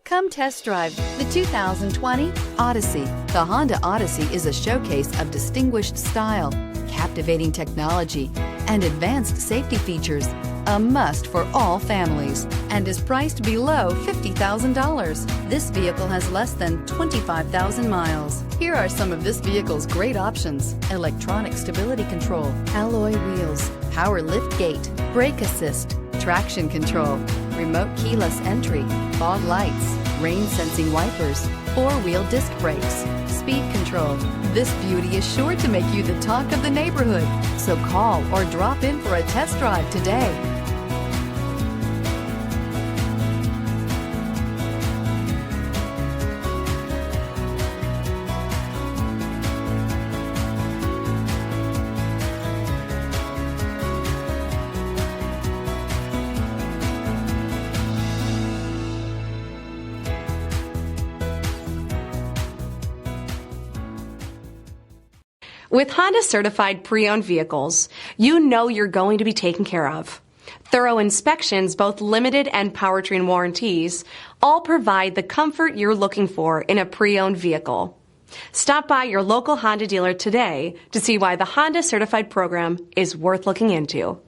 Come test drive the 2020 Odyssey. The Honda Odyssey is a showcase of distinguished style, captivating technology, and advanced safety features. A must for all families, and is priced below $50,000. This vehicle has less than 25,000 miles. Here are some of this vehicle's great options: electronic stability control, alloy wheels, power liftgate, brake assist, traction control, remote keyless entry, fog lights, rain sensing wipers, four-wheel disc brakes, speed control. This beauty is sure to make you the talk of the neighborhood. So call or drop in for a test drive today. With Honda certified pre-owned vehicles, you know you're going to be taken care of. Thorough inspections, both limited and powertrain warranties, all provide the comfort you're looking for in a pre-owned vehicle. Stop by your local Honda dealer today to see why the Honda certified program is worth looking into.